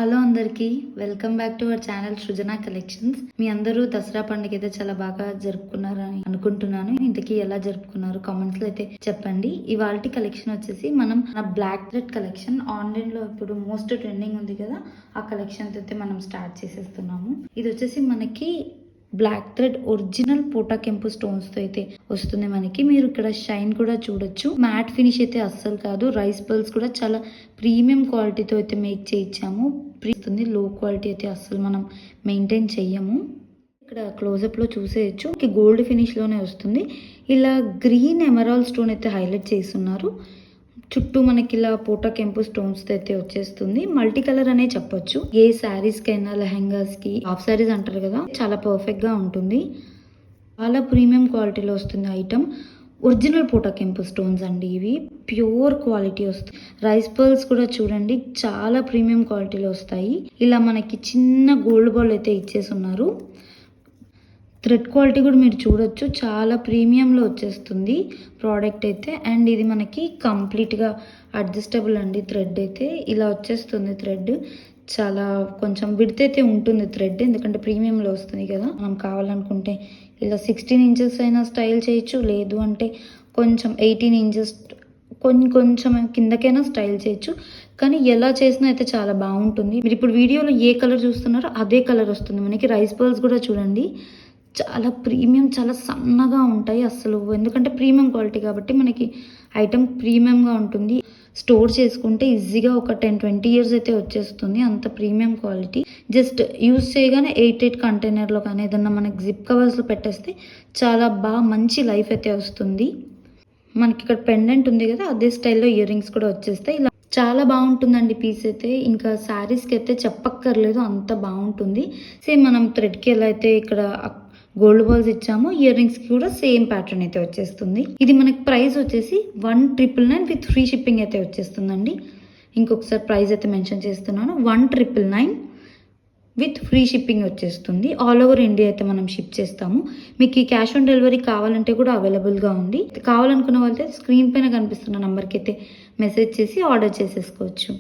Hello అందరికీ welcome back to our channel Srujana collections. మీ అందరూ దసరా పండుగ అయితే చాలా బాగా జరుపుకున్నారని అనుకుంటున్నాను. ఇంతకీ ఎలా జరుపుకున్నారు కామెంట్స్ లో అయితే చెప్పండి. ఇవాల్టి కలెక్షన్ వచ్చేసి మనం బ్లాక్ థ్రెడ్ కలెక్షన్ ఆన్లైన్ లో ఇప్పుడు మోస్ట్ ట్రెండింగ్ ఉంది కదా, ఆ కలెక్షన్ అయితే మనం స్టార్ట్ చేసేస్తున్నాము. ఇది వచ్చేసి మనకి బ్లాక్ థ్రెడ్ ఒరిజినల్ పోటా కెంపు స్టోన్స్ తో అయితే వస్తుంది మనకి. మీరు ఇక్కడ షైన్ కూడా చూడొచ్చు. మ్యాట్ ఫినిష్ అయితే అస్సలు కాదు. రైస్ పర్ల్స్ కూడా చాలా ప్రీమియం క్వాలిటీతో అయితే మేక్ చేయించాము. లో క్వాలిటీ అయితే అస్సలు మనం మెయింటైన్ చెయ్యము. ఇక్కడ క్లోజప్ లో చూసేయచ్చు, గోల్డ్ ఫినిష్ లోనే వస్తుంది. ఇలా గ్రీన్ ఎమరాల్డ్ స్టోన్ అయితే హైలైట్ చేస్తున్నారు. చుట్టూ మనకి ఇలా పోటా కెంపు స్టోన్స్ అయితే వచ్చేస్తుంది. మల్టీ కలర్ అనే చెప్పొచ్చు. ఏ శారీస్ కైనా, లెహంగాస్ కి, హాఫ్ శారీస్ అంటారు కదా, చాలా పర్ఫెక్ట్ గా ఉంటుంది. చాలా ప్రీమియం క్వాలిటీలో వస్తుంది ఐటమ్. ఒరిజినల్ పోటా కెంపు స్టోన్స్ అండి ఇవి. ప్యూర్ క్వాలిటీ వస్తుంది. రైస్ పర్ల్స్ కూడా చూడండి, చాలా ప్రీమియం క్వాలిటీలో వస్తాయి. ఇలా మనకి చిన్న గోల్డ్ బాల్ అయితే ఇచ్చేసి ఉన్నారు. థ్రెడ్ క్వాలిటీ కూడా మీరు చూడొచ్చు, చాలా ప్రీమియంలో వచ్చేస్తుంది ప్రోడక్ట్ అయితే. అండ్ ఇది మనకి కంప్లీట్గా అడ్జస్టబుల్ అండి. థ్రెడ్ అయితే ఇలా వచ్చేస్తుంది. థ్రెడ్ చాలా కొంచెం విడ్త్ అయితే ఉంటుంది థ్రెడ్, ఎందుకంటే ప్రీమియంలో వస్తుంది కదా. మనం కావాలనుకుంటే ఇలా 16 ఇంచెస్ అయినా స్టైల్ చేయొచ్చు, లేదు అంటే కొంచెం 18 ఇంచెస్ కొంచెం కిందకైనా స్టైల్ చేయొచ్చు. కానీ ఎలా చేసినా అయితే చాలా బాగుంటుంది. మీరు ఇప్పుడు వీడియోలో ఏ కలర్ చూస్తున్నారో అదే కలర్ వస్తుంది మనకి. రైస్ పర్ల్స్ కూడా చూడండి, చాలా ప్రీమియం, చాలా సన్నగా ఉంటాయి అసలు. ఎందుకంటే ప్రీమియం క్వాలిటీ కాబట్టి మనకి ఐటమ్ ప్రీమియంగా ఉంటుంది. స్టోర్ చేసుకుంటే ఈజీగా ఒక 10-20 ఇయర్స్ అయితే వచ్చేస్తుంది, అంత ప్రీమియం క్వాలిటీ. జస్ట్ యూజ్ చేయగానే 8 కంటైనర్లో కానీ ఏదన్నా మనకి జిప్ కవర్స్లో పెట్టేస్తే చాలా బాగా మంచి లైఫ్ అయితే వస్తుంది. మనకి ఇక్కడ పెండెంట్ ఉంది కదా, అదే స్టైల్లో ఇయర్ రింగ్స్ కూడా వచ్చేస్తాయి. ఇలా చాలా బాగుంటుందండి పీస్ అయితే. ఇంకా శారీస్కి అయితే చెప్పక్కర్లేదు, అంత బాగుంటుంది. సేమ్ మనం థ్రెడ్కి ఎలా అయితే ఇక్కడ గోల్డ్ బాల్స్ ఇచ్చాము, ఇయర్ రింగ్స్ కి కూడా సేమ్ ప్యాటర్న్ అయితే వచ్చేస్తుంది. ఇది మనకి ప్రైస్ వచ్చేసి 1999 విత్ ఫ్రీ షిప్పింగ్ అయితే వచ్చేస్తుందండి. ఇంకొకసారి ప్రైస్ అయితే మెన్షన్ చేస్తున్నాను, 1999 విత్ ఫ్రీ షిప్పింగ్ వచ్చేస్తుంది. ఆల్ ఓవర్ ఇండియా అయితే మనం షిప్ చేస్తాము. మీకు ఈ క్యాష్ ఆన్ డెలివరీ కావాలంటే కూడా అవైలబుల్గా ఉంది. కావాలనుకున్న వాళ్ళైతే స్క్రీన్ పైన కనిపిస్తున్న నెంబర్కి అయితే మెసేజ్ చేసి ఆర్డర్ చేసేసుకోవచ్చు.